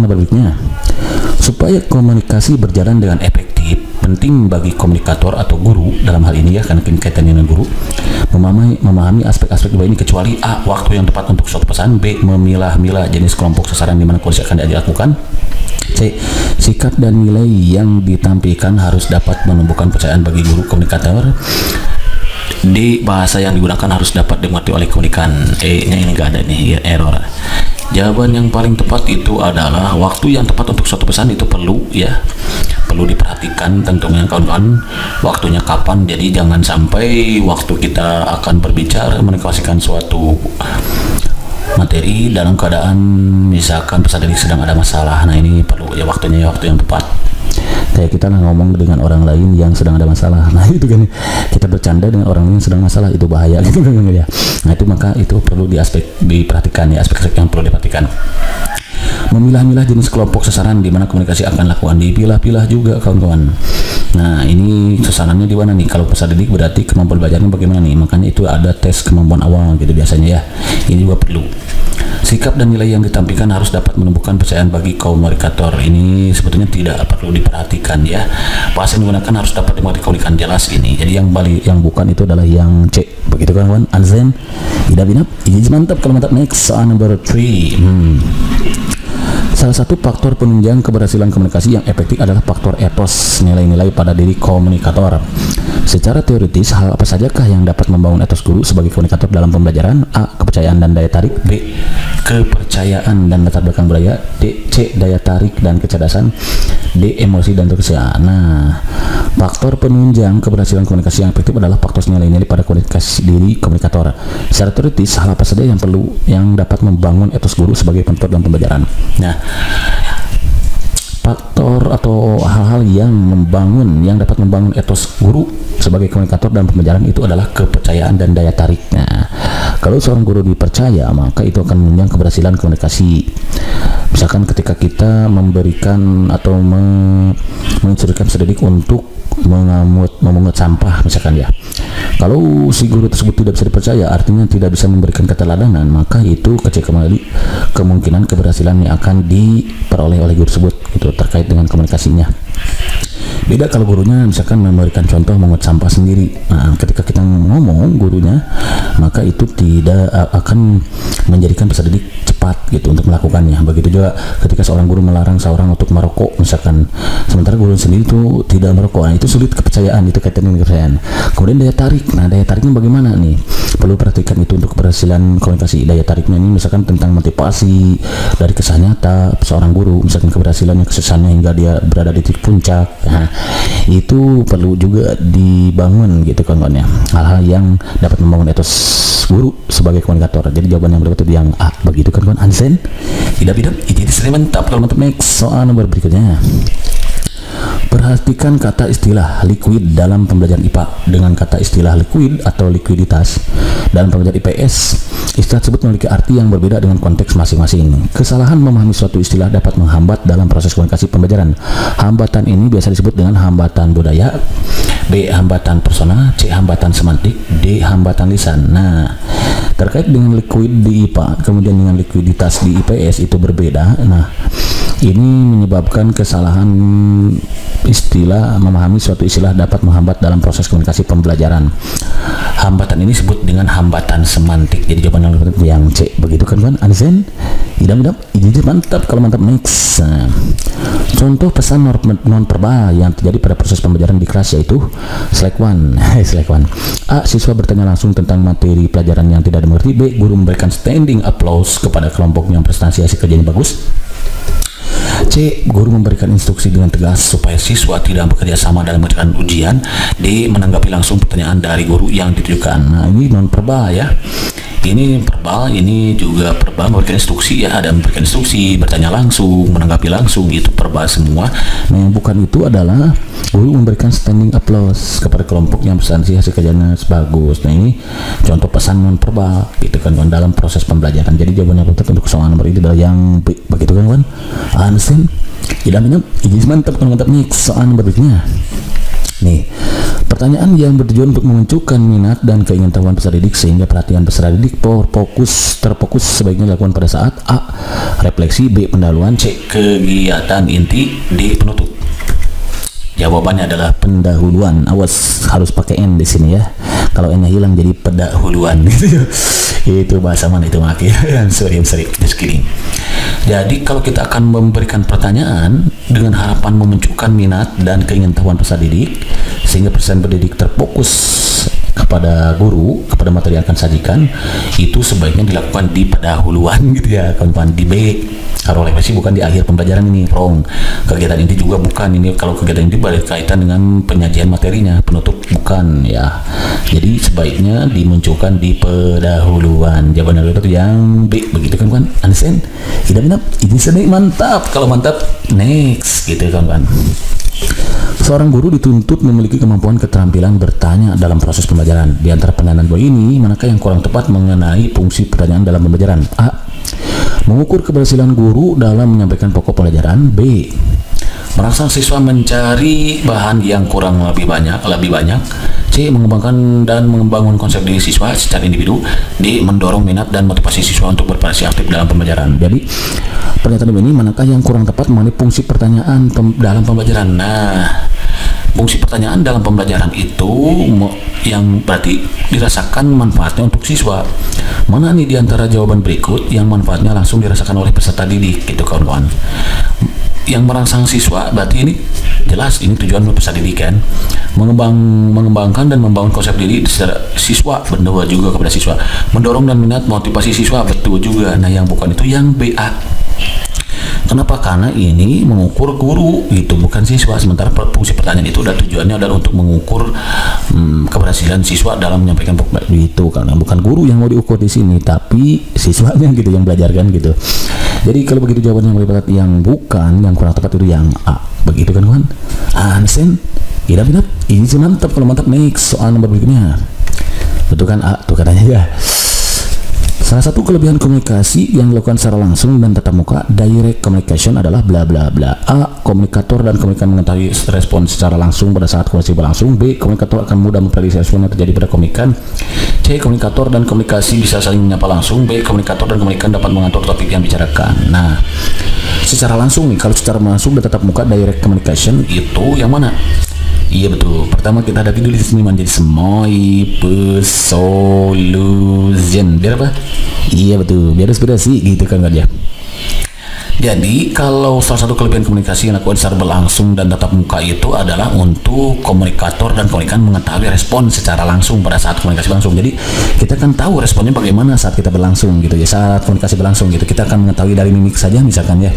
soal berikutnya. Supaya komunikasi berjalan dengan efektif, penting bagi komunikator atau guru dalam hal ini ya, karena kaitannya dengan guru, memahami aspek-aspek di bawah ini, kecuali A. Waktu yang tepat untuk suatu pesan, B. Memilah-milah jenis kelompok sasaran di mana komunikasi akan dilakukan, C. Sikap dan nilai yang ditampilkan harus dapat menumbuhkan kepercayaan bagi guru komunikator, D. Bahasa yang digunakan harus dapat dimengerti oleh komunikan. E-nya ini enggak ada nih, ya, error. Jawaban yang paling tepat itu adalah waktu yang tepat untuk suatu pesan itu perlu diperhatikan tentunya kawan-kawan, waktunya kapan. Jadi jangan sampai waktu kita akan berbicara menegasikan suatu materi dalam keadaan misalkan pesan tadi sedang ada masalah. Nah ini perlu ya waktunya, waktu yang tepat. Kayak kita ngomong dengan orang lain yang sedang ada masalah, nah itu kan kita bercanda dengan orang lain yang sedang masalah, itu bahaya gitu kan ya. Nah itu maka itu perlu diperhatikan ya, aspek yang perlu diperhatikan. Memilah-milah jenis kelompok sasaran di mana komunikasi akan lakukan, dipilah-pilah juga kawan-kawan. Nah ini sasarannya di mana nih? Kalau peserta didik berarti kemampuan belajarnya bagaimana nih? Makanya itu ada tes kemampuan awal gitu biasanya ya. Ini juga perlu. Sikap dan nilai yang ditampilkan harus dapat menumbuhkan kepercayaan bagi komunikator. Ini sebetulnya tidak perlu diperhatikan ya. Bahasa yang digunakan harus dapat dimengerti komunikan, jelas ini. Jadi yang bukan itu adalah yang C. Begitu kan kawan? Anzen, idap, ini mantap. Kalau mantap, next soal number 3. Salah satu faktor penunjang keberhasilan komunikasi yang efektif adalah faktor etos, nilai-nilai pada diri komunikator. Secara teoritis, hal apa sajakah yang dapat membangun etos guru sebagai komunikator dalam pembelajaran? A. Kepercayaan dan daya tarik. B. Kepercayaan dan latar belakang budaya. D. C. Daya tarik dan kecerdasan. D. Emosi dan kesukaan. Nah, faktor penunjang keberhasilan komunikasi yang efektif adalah faktor nilai-nilai pada komunikasi diri komunikator. Secara teoritis, hal apa saja yang dapat membangun etos guru sebagai komunikator dalam pembelajaran? Nah, faktor atau hal-hal yang dapat membangun etos guru sebagai komunikator dalam pembelajaran itu adalah kepercayaan dan daya tarik. Nah, kalau seorang guru dipercaya, maka itu akan menunjang keberhasilan komunikasi. Misalkan ketika kita memberikan atau menginstruksikan pendidik untuk memungut sampah misalkan ya, kalau si guru tersebut tidak bisa dipercaya, artinya tidak bisa memberikan keteladanan, maka itu kecil kembali kemungkinan keberhasilan yang akan diperoleh oleh guru tersebut itu terkait dengan komunikasinya. Beda kalau gurunya misalkan memberikan contoh mengut sampah sendiri. Nah, ketika kita ngomong gurunya, maka itu tidak akan menjadikan peserta didik cepat gitu untuk melakukannya. Begitu juga ketika seorang guru melarang seorang untuk merokok misalkan, sementara guru sendiri itu tidak merokok. Nah, itu sulit kepercayaan, itu kaitan dengan kepercayaan. Kemudian daya tarik. Nah, daya tariknya bagaimana nih? Perlu perhatikan itu untuk keberhasilan komunikasi. Daya tariknya ini misalkan tentang motivasi dari kisah nyata seorang guru, misalkan keberhasilannya, kesuksesannya hingga dia berada di titik puncak. Nah, itu perlu juga dibangun gitu kawan-kawan ya, hal-hal yang dapat membangun etos guru sebagai komunikator. Jadi jawaban yang berikut yang A. Begitu kan kawan? Ansen, tidak ini sering mantap. Kalau mantap, next soal nomor berikutnya. Perhatikan kata istilah liquid dalam pembelajaran IPA dengan kata istilah liquid atau likuiditas dalam pembelajaran IPS. Istilah tersebut memiliki arti yang berbeda dengan konteks masing-masing. Kesalahan memahami suatu istilah dapat menghambat dalam proses komunikasi pembelajaran. Hambatan ini biasa disebut dengan hambatan budaya, B. hambatan persona, C. hambatan semantik, D. hambatan lisan. Nah, terkait dengan liquid di IPA kemudian dengan likuiditas di IPS itu berbeda. Nah, ini menyebabkan kesalahan istilah, memahami suatu istilah dapat menghambat dalam proses komunikasi pembelajaran. Hambatan ini disebut dengan hambatan semantik. Jadi jawaban yang C. Begitu kan kan? Anzen, idam, ini mantap. Kalau mantap, next. Contoh pesan non verbal yang terjadi pada proses pembelajaran di kelas yaitu slide 1. Slide 1. A. Siswa bertanya langsung tentang materi pelajaran yang tidak dimengerti. B. Guru memberikan standing applause kepada kelompok yang prestasi hasil kerjanya bagus. C. Guru memberikan instruksi dengan tegas supaya siswa tidak bekerja sama dalam mengerjakan ujian. D. Menanggapi langsung pertanyaan dari guru yang ditujukan. Nah, ini non verbal ya. Ini verbal, ini juga verbal, memberikan instruksi ya, ada memberikan instruksi, bertanya langsung, menanggapi langsung, itu verbal semua. Nah, yang bukan itu adalah guru memberikan standing applause kepada kelompok yang prestasi hasil kerjanya bagus. Nah, ini contoh pesan non verbal gitu kan dalam proses pembelajaran. Jadi jawabannya untuk soal nomor ini adalah yang B. Begitu kan kawan? Understand? Idam, ini mantap. Kalau mantap nih soal nomor berikutnya. Nih, Pertanyaan yang bertujuan untuk memunculkan minat dan keingintahuan peserta didik sehingga perhatian peserta didik terfokus sebaiknya dilakukan pada saat A. Refleksi, B. Pendahuluan, C. Kegiatan inti, D. Penutup. Jawabannya adalah pendahuluan. Awas, harus pakai N di sini ya. Kalau N-nya hilang jadi pendahuluan gitu. Itu bahasa mana itu maki? sorry, just kidding. Jadi kalau kita akan memberikan pertanyaan dengan harapan memunculkan minat dan keingintahuan peserta didik sehingga peserta pendidik terfokus kepada guru, kepada materi yang akan sajikan, itu sebaiknya dilakukan di pendahuluan gitu ya kawan-kawan, di B. Kalau refleksi bukan di akhir pembelajaran ini, wrong. Kegiatan inti juga bukan, ini kalau kegiatan inti berkaitan dengan penyajian materinya, penutup bukan ya. Jadi sebaiknya dimunculkan di pendahuluan. Jawaban itu yang B, begitu kan kawan? Understand? Tidak ini sedih, mantap. Kalau mantap, next gitu kawan-kawan. Seorang guru dituntut memiliki kemampuan keterampilan bertanya dalam proses pembelajaran. Di antara pendanaan dua ini, manakah yang kurang tepat mengenai fungsi pertanyaan dalam pembelajaran? A. Mengukur keberhasilan guru dalam menyampaikan pokok pelajaran. B. Merangsang siswa mencari bahan yang kurang lebih banyak. C. Mengembangkan dan membangun konsep diri siswa secara individu. D. Mendorong minat dan motivasi siswa untuk berpartisipasi aktif dalam pembelajaran. Jadi pernyataan ini manakah yang kurang tepat mengenai fungsi pertanyaan dalam pembelajaran? Nah, fungsi pertanyaan dalam pembelajaran itu yang berarti dirasakan manfaatnya untuk siswa. Mana nih diantara jawaban berikut yang manfaatnya langsung dirasakan oleh peserta didik gitu kawan-kawan? Yang merangsang siswa berarti ini jelas ini tujuan peserta didik kan, mengembangkan dan membangun konsep diri secara siswa, benar juga kepada siswa, mendorong dan minat motivasi siswa, betul juga. Nah yang bukan itu yang BA. Kenapa? Karena ini mengukur guru itu bukan siswa. Sementara fungsi pertanyaan itu dan tujuannya adalah untuk mengukur keberhasilan siswa dalam menyampaikan pokok itu, karena bukan guru yang mau diukur di sini, tapi siswanya gitu yang belajarkan gitu. Jadi kalau begitu jawabannya yang tepat yang bukan, yang kurang tepat itu yang A. Begitu kan kawan? Understand? Tidak. Ini sih mantap. Kalau mantap, next soal nomor berikutnya. Betul kan A? Tuh katanya ya. Salah satu kelebihan komunikasi yang dilakukan secara langsung dan tatap muka, direct communication, adalah bla bla bla. A. Komunikator dan komunikan mengetahui respon secara langsung pada saat komunikasi berlangsung. B. Komunikator akan mudah memprediksi respon yang terjadi pada komunikan. C. Komunikator dan komunikasi bisa saling menyapa langsung. B. Komunikator dan komunikan dapat mengatur topik yang bicarakan. Nah, secara langsung nih, kalau secara langsung dan tatap muka, direct communication itu yang mana? Iya betul. Pertama kita hadapi dulu di sini menjadi semoi solution. Biar apa? Iya betul. Biar inspirasi gitu kan ya. Jadi kalau salah satu kelebihan komunikasi yang dilakukan secara berlangsung dan tatap muka itu adalah untuk komunikator dan komunikan mengetahui respon secara langsung pada saat komunikasi berlangsung. Jadi kita kan tahu responnya bagaimana saat kita berlangsung gitu ya, saat komunikasi berlangsung gitu. Kita akan mengetahui dari mimik saja misalkan ya.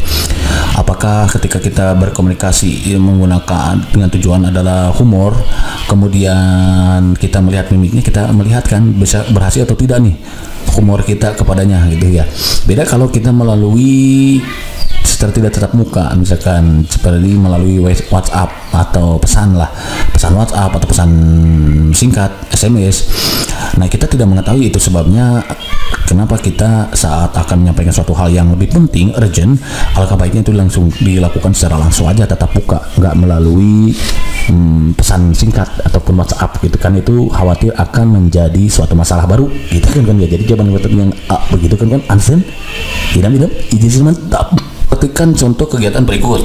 Apakah ketika kita berkomunikasi menggunakan dengan tujuan adalah humor, kemudian kita melihat mimiknya, kita melihat kan bisa berhasil atau tidak nih humor kita kepadanya gitu ya. Beda kalau kita melalui secara tidak tatap muka, misalkan seperti melalui WhatsApp atau pesan WhatsApp atau pesan singkat SMS. Nah kita tidak mengetahui itu sebabnya kenapa kita saat akan menyampaikan suatu hal yang lebih penting, urgent, alangkah baiknya itu langsung dilakukan secara langsung aja, tatap muka, nggak melalui pesan singkat ataupun WhatsApp gitu kan. Itu khawatir akan menjadi suatu masalah baru gitu kan ya. Jadi jawaban yang A begitu kan Ansen. Tidak izin mantap. Ketikkan contoh kegiatan berikut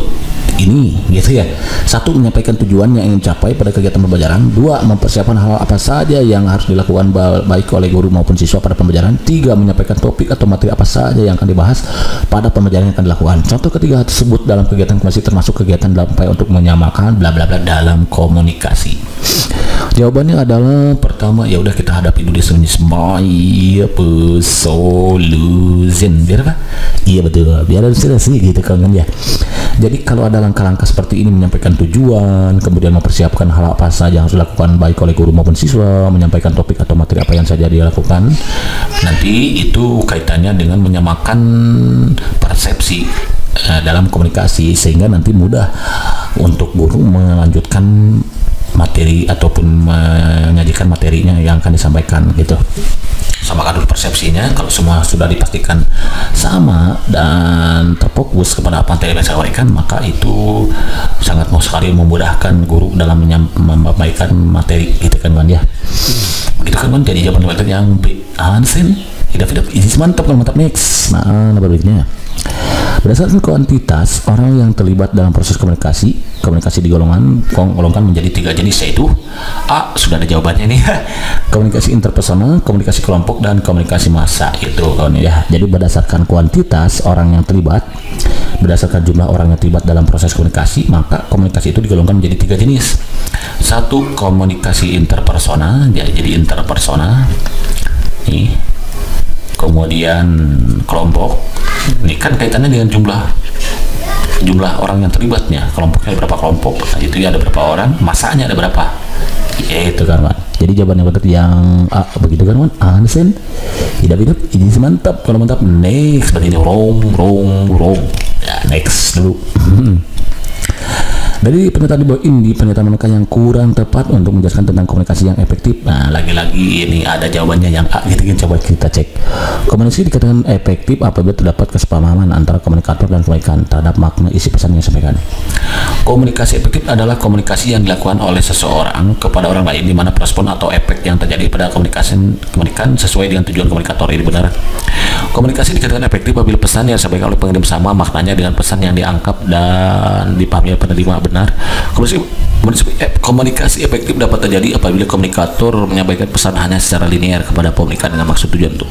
ini gitu ya. 1. Menyampaikan tujuan yang ingin capai pada kegiatan pembelajaran. 2. Mempersiapkan hal apa saja yang harus dilakukan baik oleh guru maupun siswa pada pembelajaran. 3. Menyampaikan topik atau materi apa saja yang akan dibahas pada pembelajaran yang akan dilakukan. Contoh ketiga tersebut dalam kegiatan masih termasuk kegiatan dalam upaya untuk menyamakan bla bla bla dalam komunikasi. Jawabannya adalah pertama, ya udah kita hadapi dulu semua solution. Biar apa? Iya betul, biar sih gitu kan ya. Jadi kalau ada langkah-langkah seperti ini, menyampaikan tujuan, kemudian mempersiapkan hal apa saja yang harus dilakukan baik oleh guru maupun siswa, menyampaikan topik atau materi apa yang saja dia lakukan, nanti itu kaitannya dengan menyamakan persepsi dalam komunikasi, sehingga nanti mudah untuk guru melanjutkan materi ataupun menyajikan materinya yang akan disampaikan gitu. Samakan dulu persepsinya. Kalau semua sudah dipastikan sama dan terfokus kepada apa yang saya sampaikan, maka itu sangat mau sekali memudahkan guru dalam menyampaikan materi gitu kan ya. Gitu kan jadi jawaban yang Hansen tidak ini mantap kalau mantap next. Nah, berikutnya berdasarkan kuantitas orang yang terlibat dalam proses komunikasi digolongkan menjadi 3 jenis, yaitu A, sudah ada jawabannya nih, komunikasi interpersonal, komunikasi kelompok, dan komunikasi massa. Itu kawan ya. Jadi berdasarkan kuantitas orang yang terlibat, berdasarkan jumlah orang yang terlibat dalam proses komunikasi, maka komunikasi itu digolongkan menjadi 3 jenis. Satu, komunikasi interpersonal, ya, jadi interpersonal nih. Kemudian kelompok, ini kan kaitannya dengan jumlah orang yang terlibatnya. Kelompoknya ada berapa kelompok, nah, itu ya ada berapa orang, masanya ada berapa, ya itu kan man. Jadi jawabannya betul yang A, begitu kan man. Hansen tidak ini mantap. Kalau mantap next, berarti ini wrong ya, next dulu. Dari pernyataan di bawah ini, pernyataan manakah yang kurang tepat untuk menjelaskan tentang komunikasi yang efektif? Nah, lagi-lagi ini ada jawabannya yang A gitu kan. Coba kita cek. Komunikasi dikatakan efektif apabila terdapat kesepahaman antara komunikator dan komunikan terhadap makna isi pesan yang disampaikan. Komunikasi efektif adalah komunikasi yang dilakukan oleh seseorang kepada orang lain, di mana respon atau efek yang terjadi pada komunikan sesuai dengan tujuan komunikator. Ini benar. Komunikasi dikatakan efektif apabila pesan yang disampaikan oleh pengirim sama maknanya dengan pesan yang diangkat dan dipahami oleh penerima. Benar. Komunikasi efektif dapat terjadi apabila komunikator menyampaikan pesan hanya secara linear kepada pemikiran dengan maksud tujuan untuk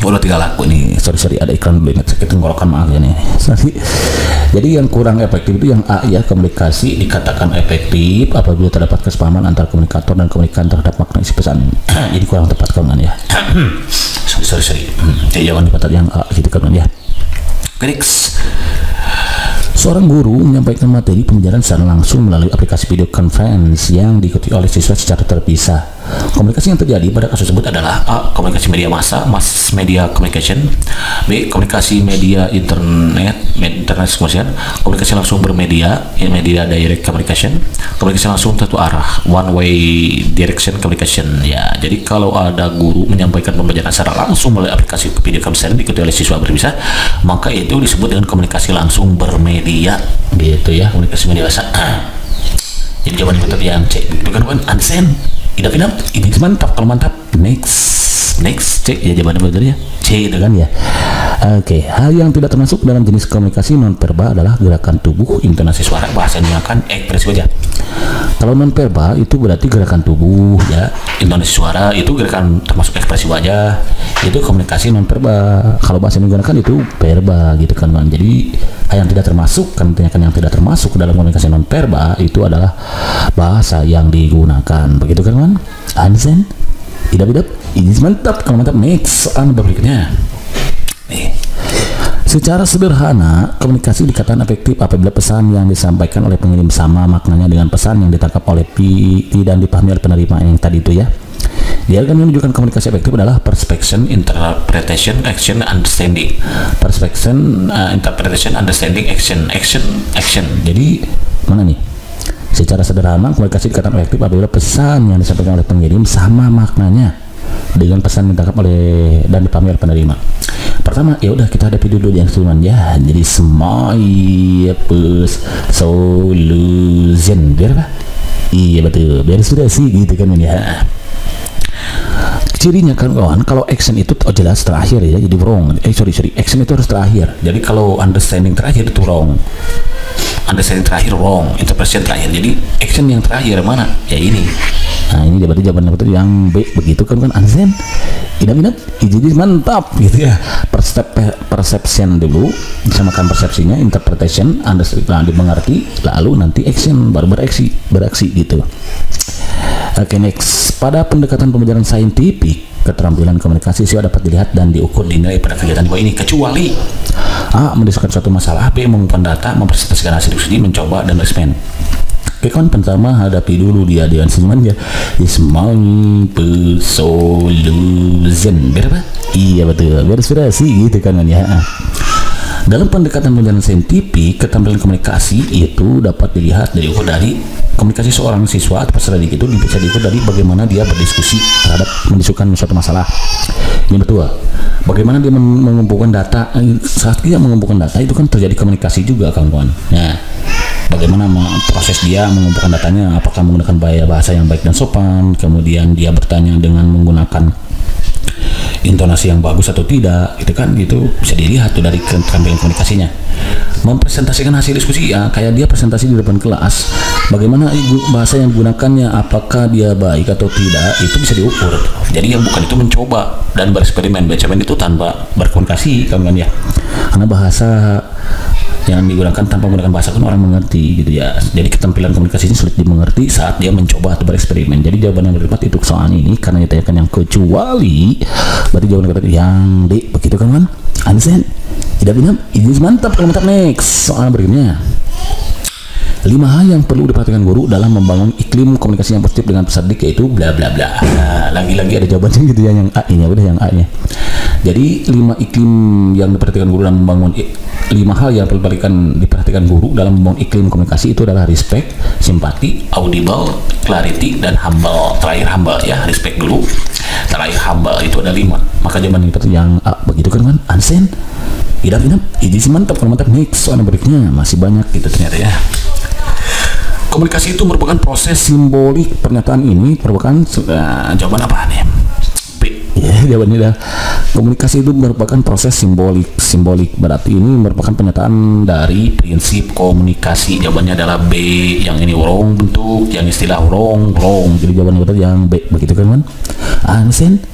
udah 3 laku nih. Sorry ada iklan dulu, ingat sakit tenggorokan, maaf ya nih. Sorry. Jadi yang kurang efektif itu yang A ya, komunikasi dikatakan efektif apabila terdapat kesepahaman antara komunikator dan komunikan terhadap makna isi pesan. Jadi kurang tepat kan ya. sorry. Jadi jangan dipatat yang A gitu kan ya. Next. Seorang guru menyampaikan materi pembelajaran secara langsung melalui aplikasi video conference yang diikuti oleh siswa secara terpisah. Komunikasi yang terjadi pada kasus tersebut adalah A, komunikasi media massa, mass media communication. B, komunikasi media internet communication. Komunikasi langsung bermedia, media direct communication. Komunikasi langsung satu arah, one way direction communication. Ya, jadi kalau ada guru menyampaikan pembelajaran secara langsung melalui aplikasi video conference diikuti oleh siswa berpisah, maka itu disebut dengan komunikasi langsung bermedia, gitu ya, komunikasi media massa. Jadi jawaban betul yang C, bukan Hansen. Tidak ini mantap. Kalau mantap next cek ya jawabannya betul ya C itu kan ya. Oke, hal yang tidak termasuk dalam jenis komunikasi nonverbal adalah gerakan tubuh, intonasi suara, bahasa yang menggunakan ekspresi wajah. Kalau nonverbal itu berarti gerakan tubuh ya, intonasi suara itu gerakan termasuk ekspresi wajah, itu komunikasi nonverbal. Kalau bahasa yang menggunakan itu verbal gitu kan. Jadi yang tidak termasuk, kan tanyakan yang tidak termasuk dalam komunikasi nonverbal itu adalah bahasa yang digunakan, begitu kan man? Hansen tidak ini mantap. Kalau mantap next soal berikutnya nih. Secara sederhana, komunikasi dikatakan efektif apabila pesan yang disampaikan oleh pengirim sama maknanya dengan pesan yang ditangkap oleh dan dipahami oleh penerima yang tadi itu ya. Diagram yang menunjukkan komunikasi efektif adalah perception, interpretation, action, understanding. Perception, interpretation, understanding, action. Jadi mana nih? Secara sederhana, komunikasi dikatakan efektif apabila pesan yang disampaikan oleh pengirim sama maknanya dengan pesan yang ditangkap oleh dan dipahami oleh penerima. Pertama, ya udah kita hadapi dulu yang sebelumnya ya. Jadi solution, biar apa? Iya betul, biar sudah sih gitu kan ya. Cirinya kan kawan, kalau action itu jelas terakhir ya, jadi wrong. Action itu harus terakhir. Jadi kalau understanding terakhir itu wrong. Understanding terakhir wrong, interpretation terakhir. Jadi action yang terakhir mana? Ya ini. Nah ini berarti jawaban betul yang B, begitu kan Hansen? Tidak jadi mantap gitu ya. Perception dulu, disamakan persepsinya, interpretation, understanding dimengerti, lalu nanti action, baru beraksi gitu. Oke, next. Pada pendekatan pembelajaran saintifik, keterampilan komunikasi siswa dapat dilihat dan diukur dinilai pada kegiatan bawah ini, kecuali A, mendiskusikan suatu masalah, B, mengumpulkan data, mempresentasikan hasil diskusi, mencoba, dan respon. Oke kan, pertama hadapi dulu dia dengan semuanya. Small solution, berapa? Iya betul, berinspirasi gitu kan ya. Dalam pendekatan pembelajaran saintifik, keterampilan komunikasi itu dapat dilihat dari komunikasi seorang siswa atau peserta didik itu bisa diukur dari bagaimana dia berdiskusi terhadap mendiskusikan suatu masalah. Ini betul. Bagaimana dia mengumpulkan data. Saat dia mengumpulkan data itu kan terjadi komunikasi juga, kawan-kawan. Nah, bagaimana proses dia mengumpulkan datanya, apakah menggunakan bahasa yang baik dan sopan, kemudian dia bertanya dengan menggunakan intonasi yang bagus atau tidak, itu kan itu bisa dilihat tuh dari keterampilan komunikasinya. Mempresentasikan hasil diskusi ya, kayak dia presentasi di depan kelas, bagaimana bahasa yang digunakannya, apakah dia baik atau tidak, itu bisa diukur. Jadi yang bukan itu mencoba dan bereksperimen itu tanpa berkomunikasi, kawan ya, karena bahasa yang digunakan tanpa menggunakan bahasa kan orang mengerti gitu ya. Jadi keterampilan komunikasi ini sulit dimengerti saat dia mencoba atau bereksperimen. Jadi jawaban yang tepat itu soal ini karena ditanyakan yang kecuali, berarti jawaban yang tepat yang D, begitu kan? Understand? Tidak benar? Ini mantap. Kalau mantap, next soal berikutnya. 5 hal yang perlu diperhatikan guru dalam membangun iklim komunikasi yang positif dengan peserta didik, yaitu bla bla bla. Nah, lagi-lagi ada jawabannya gitu ya, yang A nya udah yang A nya. Jadi 5 iklim yang diperhatikan guru dalam membangun 5 hal yang perlu diperhatikan guru dalam membangun iklim komunikasi itu adalah respect, simpati, audible, clarity, dan humble. Terakhir humble ya, respect dulu. Terakhir humble, itu ada 5. Maka jawaban yang A, begitu kan? Understand? Tidak, ini sih mantap. Kalau mantap, next soal berikutnya masih banyak gitu ternyata ya. Komunikasi itu merupakan proses simbolik. Pernyataan ini merupakan jawaban apa nih? B. Ya, jawabannya dah. Komunikasi itu merupakan proses simbolik. Berarti ini merupakan pernyataan dari prinsip komunikasi. Jawabannya adalah B. Yang ini wrong bentuk, yang istilah wrong. Jadi jawabannya betul yang B. Begitu kan? Understand?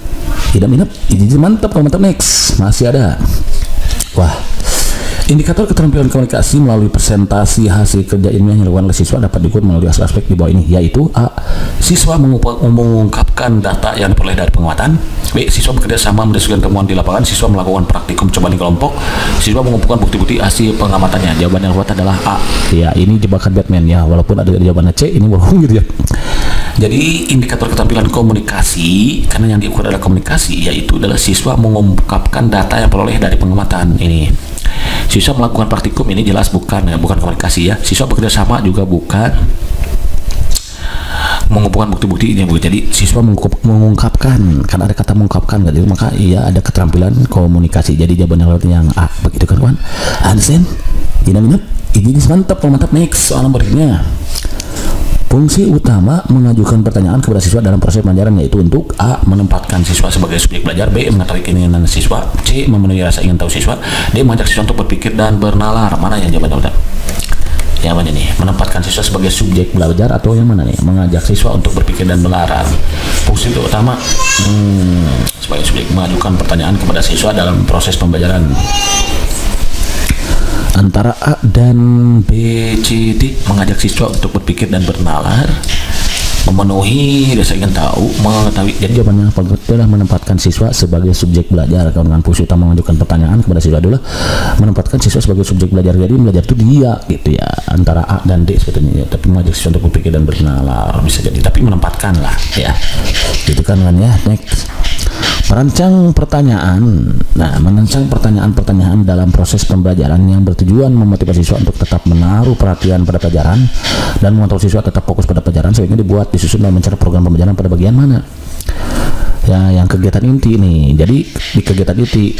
Tidak minat. Ini mantap. Kalau mantap, next masih ada. Wah. Indikator keterampilan komunikasi melalui presentasi hasil kerja ilmiah yang dilakukan oleh siswa dapat diukur melalui aspek di bawah ini, yaitu A. Siswa mengungkapkan data yang diperoleh dari pengamatan. B. Siswa bekerja sama mendiskusikan temuan di lapangan. Siswa melakukan praktikum coba di kelompok. Siswa mengumpulkan bukti-bukti hasil pengamatannya. Jawaban yang tepat adalah A. Ya, ini jebakan Batman ya, walaupun ada jawabannya C, ini bohong gitu ya. Jadi indikator keterampilan komunikasi, karena yang diukur adalah komunikasi, yaitu adalah siswa mengungkapkan data yang diperoleh dari pengamatan. Ini siswa melakukan praktikum, ini jelas bukan komunikasi ya. Siswa bekerja sama juga bukan. Mengumpulkan bukti-bukti ini bukan. Jadi siswa mengungkapkan, karena ada kata mengungkapkan gitu, maka ia ada keterampilan komunikasi. Jadi jawaban yang A, begitu kan kawan? Understand? Tidak ini mantap. Kalau mantap, next soal berikutnya. Fungsi utama mengajukan pertanyaan kepada siswa dalam proses pembelajaran, yaitu untuk A. menempatkan siswa sebagai subjek belajar, B. mengetahui keinginan siswa, C. memenuhi rasa ingin tahu siswa, D. mengajak siswa untuk berpikir dan bernalar. Mana yang jawabannya? Yang mana nih? Menempatkan siswa sebagai subjek belajar atau yang mana nih? Mengajak siswa untuk berpikir dan bernalar. Fungsi utama sebagai subjek mengajukan pertanyaan kepada siswa dalam proses pembelajaran. Antara A dan B, C, D. Mengajak siswa untuk berpikir dan bernalar, memenuhi rasa ingin tahu, mengetahui. Jadi jawabannya apa? Adalah menempatkan siswa sebagai subjek belajar. Dengan fungsi utama mengajukan pertanyaan kepada siswa adalah menempatkan siswa sebagai subjek belajar. Jadi belajar itu dia gitu ya, antara A dan D sebetulnya ya. Tapi mengajak siswa untuk berpikir dan bernalar bisa jadi, tapi menempatkan lah ya, gitu kan ya. Next. Merancang pertanyaan. Nah, merancang pertanyaan-pertanyaan dalam proses pembelajaran yang bertujuan memotivasi siswa untuk tetap menaruh perhatian pada pelajaran dan mengontrol siswa tetap fokus pada pelajaran, sehingga dibuat disusun dan mencari program pembelajaran pada bagian mana. Ya, yang kegiatan inti nih. Jadi di kegiatan inti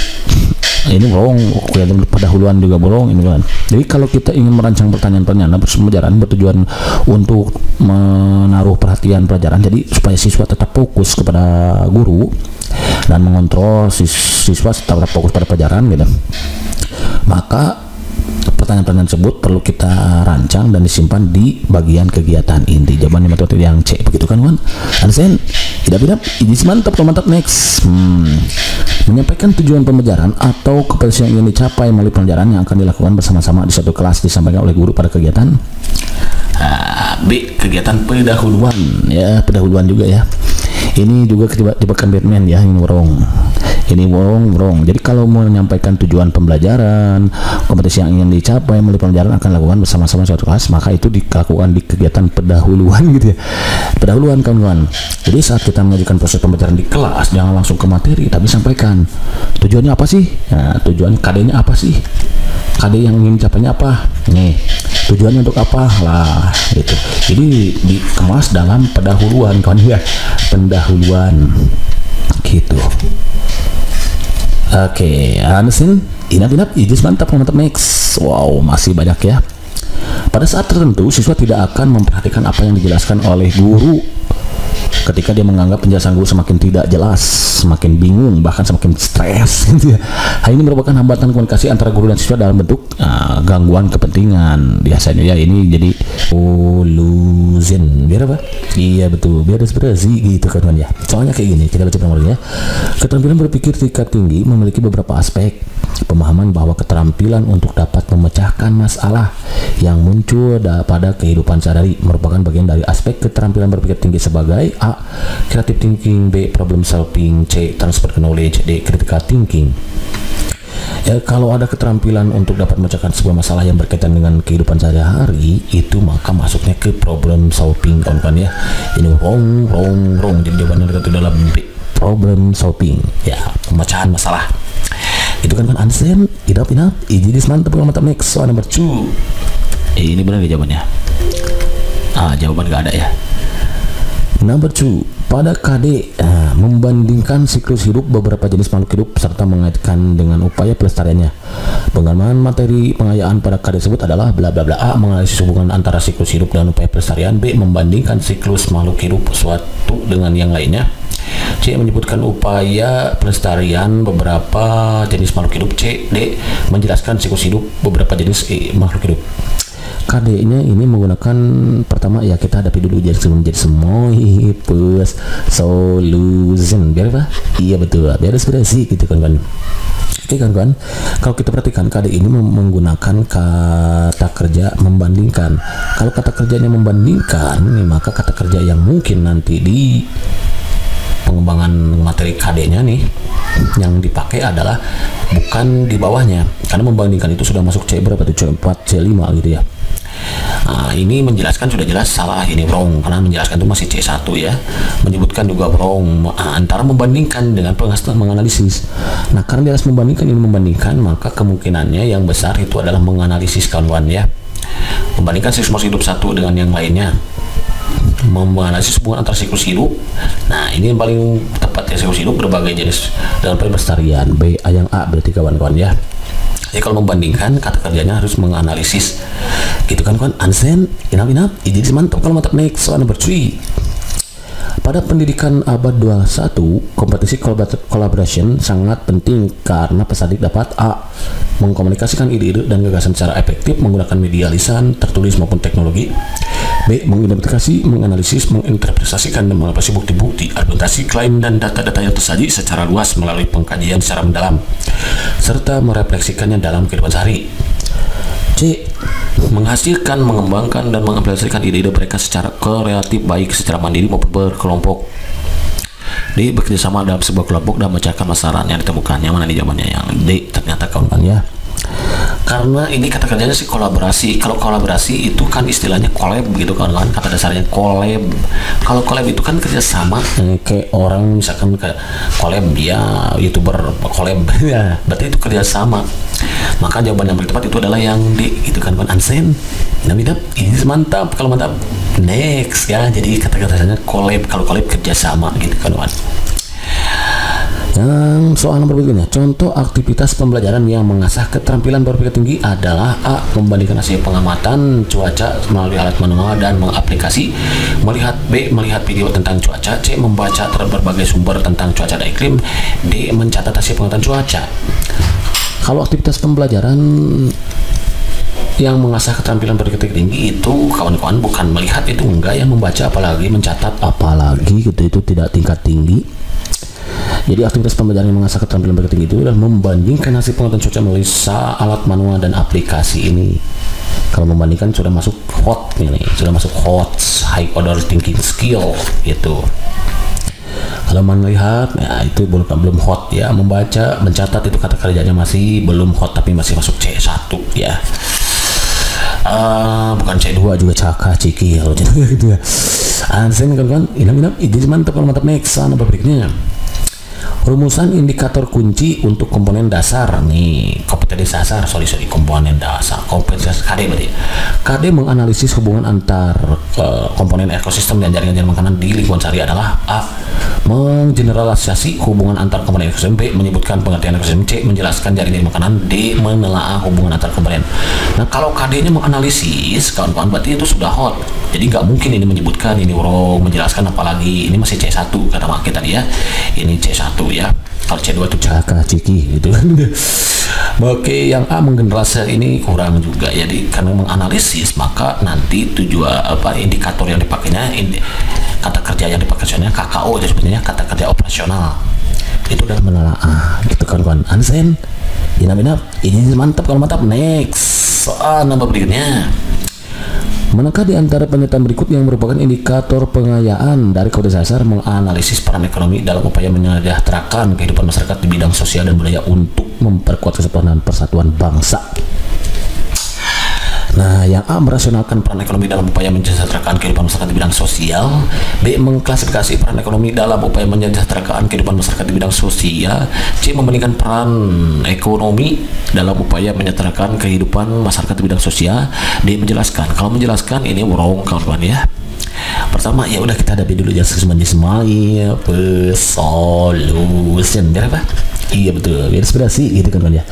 ini bolong, kegiatan pendahuluan juga bolong ini kan. Jadi kalau kita ingin merancang pertanyaan-pertanyaan dalam proses pembelajaran bertujuan untuk menaruh perhatian pelajaran, jadi supaya siswa tetap fokus kepada guru dan mengontrol siswa tetap fokus pada pelajaran gitu, maka pertanyaan-pertanyaan tersebut perlu kita rancang dan disimpan di bagian kegiatan inti. Jawaban yang C, begitu kan kawan? Understand? Tidak ini mantap. Mantap. Next. Menyampaikan tujuan pembelajaran atau keputusan yang ingin dicapai melalui pembelajaran yang akan dilakukan bersama-sama di suatu kelas disampaikan oleh guru pada kegiatan B, kegiatan pendahuluan ya, pendahuluan juga ya. Ini juga jebakan Batman ya, ini wrong. Ini wrong. Jadi kalau mau menyampaikan tujuan pembelajaran, kompetisi yang ingin dicapai melalui pembelajaran akan dilakukan bersama-sama suatu kelas, maka itu dilakukan di kegiatan pendahuluan gitu ya. Pendahuluan kawan-kawan. Jadi saat kita mengajukan proses pembelajaran di kelas, jangan langsung ke materi, tapi sampaikan tujuannya apa sih? Nah, tujuan KD-nya apa sih? KD yang ingin dicapainya apa? Nih, tujuannya untuk apa lah gitu. Jadi dikemas dalam pendahuluan kawan ya, pendahuluan gitu. Oke, understand? Inap, ijaz mantap, next. Wow, masih banyak ya. Pada saat tertentu, siswa tidak akan memperhatikan apa yang dijelaskan oleh guru. Ketika dia menganggap penjelasan guru semakin tidak jelas, semakin bingung, bahkan semakin stres gitu ya. Hal ini merupakan hambatan komunikasi antara guru dan siswa dalam bentuk gangguan kepentingan. Biasanya ya ini jadi illusion. Biar apa? Iya betul, biar inspirasi gitu kan ya. Soalnya kayak gini, kita baca nomornya. Keterampilan berpikir tingkat tinggi memiliki beberapa aspek. Pemahaman bahwa keterampilan untuk dapat memecahkan masalah yang muncul pada kehidupan sehari-hari merupakan bagian dari aspek keterampilan berpikir tinggi sebagai A. Creative thinking, B. Problem solving, C. Transfer knowledge, D. Critical thinking. Ya, kalau ada keterampilan untuk dapat memecahkan sebuah masalah yang berkaitan dengan kehidupan sehari-hari, itu maka masuknya ke problem solving kawan-kawan ya. Ini wrong. Jadi jawabannya itu dalam B. Problem solving, ya pemecahan masalah. Itu kan understand, enough. Jadi mantap mantap. Next, soal number 2. Ini benar ya jawabannya. Jawaban gak ada ya. Number 2, pada KD membandingkan siklus hidup beberapa jenis makhluk hidup serta mengaitkan dengan upaya pelestariannya. Pengembangan materi pengayaan pada KD tersebut adalah bla bla bla. A. Menganalisis hubungan antara siklus hidup dan upaya pelestarian. B. Membandingkan siklus makhluk hidup suatu dengan yang lainnya. C. Menyebutkan upaya pelestarian beberapa jenis makhluk hidup. C. D. Menjelaskan siklus hidup beberapa jenis makhluk hidup. KD-nya ini menggunakan pertama ya kita hadapi dulu jadi semua plus solution. Biar apa? Iya betul, biar inspirasi gitu kan. Oke kan, kalau kita perhatikan KD ini menggunakan kata kerja membandingkan. Kalau kata kerjanya membandingkan, maka kata kerja yang mungkin nanti di pengembangan materi KD-nya nih yang dipakai adalah bukan di bawahnya, karena membandingkan itu sudah masuk C berapa tuh, C4, C5 gitu ya. Ini menjelaskan sudah jelas salah, ini wrong, karena menjelaskan itu masih C1 ya. Menyebutkan juga wrong, antara membandingkan dengan menganalisis. Nah, karena dia harus membandingkan, ini membandingkan, maka kemungkinannya yang besar itu adalah menganalisis kawan ya. Membandingkan siklus hidup satu dengan yang lainnya, menganalisis hubungan antara siklus hidup. Nah, ini yang paling tepat ya, siklus hidup berbagai jenis dalam pelestarian. B yang A berarti kawan-kawan ya. Jadi kalau membandingkan, kata kerjanya harus menganalisis gitu kan kawan. Understand? Enough. Jadi mantap kalau mantap. Next, soal number 3. Pada pendidikan abad 21, kompetisi collaboration sangat penting karena peserta dapat A. Mengkomunikasikan ide-ide dan gagasan secara efektif menggunakan media lisan, tertulis maupun teknologi. B. Mengidentifikasi, menganalisis, menginterpretasikan dan mengatasi bukti-bukti, argumentasi, klaim, dan data-data yang tersaji secara luas melalui pengkajian secara mendalam, serta merefleksikannya dalam kehidupan sehari. C. Menghasilkan, mengembangkan, dan mengaplikasikan ide-ide mereka secara kreatif, baik secara mandiri maupun berkelompok. D. Bekerjasama dalam sebuah kelompok dan memecahkan masalah yang ditemukan. Yang mana nih jawabannya? Yang D ternyata kawan-kawan ya. Karena ini kata kerjanya sih kolaborasi. Kalau kolaborasi itu kan istilahnya collab gitu kawan-kawan. Kata dasarnya collab. Kalau collab itu kan kerjasama. Kayak orang misalkan kayak collab ya, YouTuber collab ya, berarti itu kerjasama. Maka jawaban yang paling tepat itu adalah yang D gitu kan kawan. Ansen. Ini mantap. Kalau mantap. Next ya. Jadi kata dasarnya collab. Kalau collab kerjasama gitu kawan-kawan. Yang soal nomor berikutnya, contoh aktivitas pembelajaran yang mengasah keterampilan berpikir tinggi adalah A. Membandingkan hasil pengamatan cuaca melalui alat manual dan mengaplikasi, melihat video tentang cuaca. C. Membaca berbagai sumber tentang cuaca dan iklim. D. Mencatat hasil pengamatan cuaca. Kalau aktivitas pembelajaran yang mengasah keterampilan berpikir tinggi itu kawan-kawan bukan melihat, itu enggak ya, membaca apalagi mencatat apalagi gitu, itu tidak tingkat tinggi. Jadi aktivitas pembelajaran yang mengasah keterampilan berpikir tinggi itu adalah membandingkan hasil pengetahuan cuaca melalui alat manual dan aplikasi ini. Kalau membandingkan sudah masuk hot ini, sudah masuk hot high order thinking skill gitu. Kalau melihat, ya itu belum hot ya. Membaca, mencatat itu kata kerjanya masih belum hot tapi masih masuk C1 ya. Bukan C2 juga caka ciki kalau gitu ya. Ansen kan inap ini mantap next apa berikutnya. Rumusan indikator kunci untuk komponen dasar nih, kompetensi dasar, komponen dasar, kompetensi KD berarti. KD menganalisis hubungan antar komponen ekosistem dan jaringan makanan di lingkungan sehari adalah A. Menggeneralisasi hubungan antar komponen ekosistem. B. Menyebutkan pengertian ekosistem. C. Menjelaskan jaringan makanan. D. Menelaah hubungan antar komponen. Nah, kalau KD-nya menganalisis, kawan-kawan, berarti itu sudah hot. Jadi nggak mungkin ini menyebutkan, ini urung, menjelaskan, apalagi ini masih C1 kata Maki tadi ya. Ini C1 ya. Kalau C2 itu caka ciki gitu kan. Oke, yang A menggeneralisasi ini kurang juga ya. Jadi karena menganalisis, maka nanti tujuan indikator yang dipakainya, kata kerja yang dipakainya KKO itu sebenarnya kata kerja operasional. Itu udah menelaah gitu kan kawan. Ansen ini mantap kalau mantap. Next soal nomor berikutnya. Manakah di antara pernyataan berikut yang merupakan indikator pengayaan dari kode dasar menganalisis peran ekonomi dalam upaya menyejahterakan kehidupan masyarakat di bidang sosial dan budaya untuk memperkuat kesatuan dan persatuan bangsa? Nah, yang A merasionalkan peran ekonomi dalam upaya mensejahterakan kehidupan masyarakat di bidang sosial. B. Mengklasifikasi peran ekonomi dalam upaya mensejahterakan kehidupan masyarakat di bidang sosial. C. Membandingkan peran ekonomi dalam upaya menyejahterakan kehidupan masyarakat di bidang sosial. D. Menjelaskan. Kalau menjelaskan ini wrong kawan-kawan ya. Pertama ya udah kita hadapi dulu ya semuanya solution biar apa? Iya betul, biar inspirasi gitu kan ya.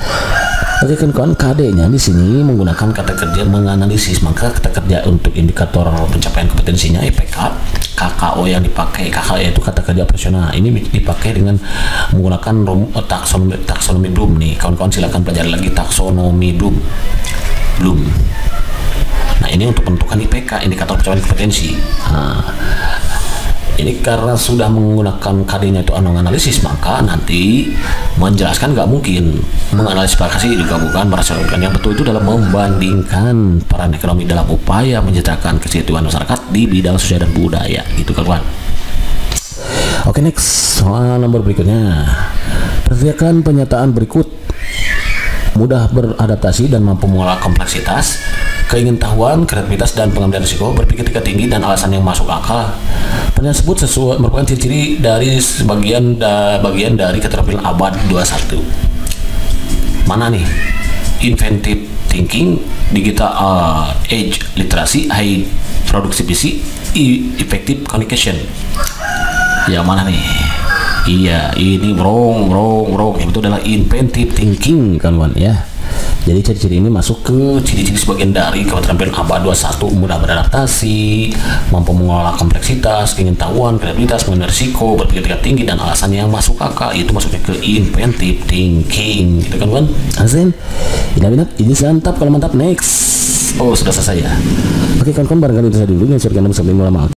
Oke kan kawan, KD-nya di sini menggunakan kata kerja menganalisis, maka kata kerja untuk indikator pencapaian kompetensinya IPK. KKO yang dipakai, KKO itu kata kerja operasional. Ini dipakai dengan menggunakan taksonomi Bloom nih. Kawan-kawan silakan pelajari lagi taksonomi Bloom. Nah, ini untuk menentukan IPK, indikator pencapaian kompetensi. Nah, ini karena sudah menggunakan KD-nya itu analisis, maka nanti menjelaskan nggak mungkin. Menganalisis juga bukan, merasionalkan. Yang betul itu dalam membandingkan peran ekonomi dalam upaya menyejahterakan kesejahteraan masyarakat di bidang sosial dan budaya. Gitu kawan. Oke, next soal nomor berikutnya. Perhatikan pernyataan berikut. Mudah beradaptasi dan mampu mengolah kompleksitas, keingintahuan, kreativitas, dan pengambilan risiko, berpikir tingkat tinggi, dan alasan yang masuk akal. Pernyataan tersebut merupakan ciri-ciri dari bagian dari keterampilan abad 21. Mana nih? Inventive thinking, digital age literacy, high productivity, effective communication. Yang mana nih? Iya, ini wrong. Yang itu adalah inventive thinking kawan ya. Jadi ciri-ciri ini masuk ke ciri-ciri sebagian dari keterampilan abad 21, mudah beradaptasi, mampu mengolah kompleksitas, keingintahuan, kreativitas, mengenai risiko, berpikir tingkat tinggi, dan alasan yang masuk akal. Itu masuknya ke inventive thinking gitu kan kawan. Asen ini mantap kalau mantap. Next. Oh, sudah selesai ya. Oke kawan-kawan, barangkali itu saja dulu yang saya berikan sampai lama.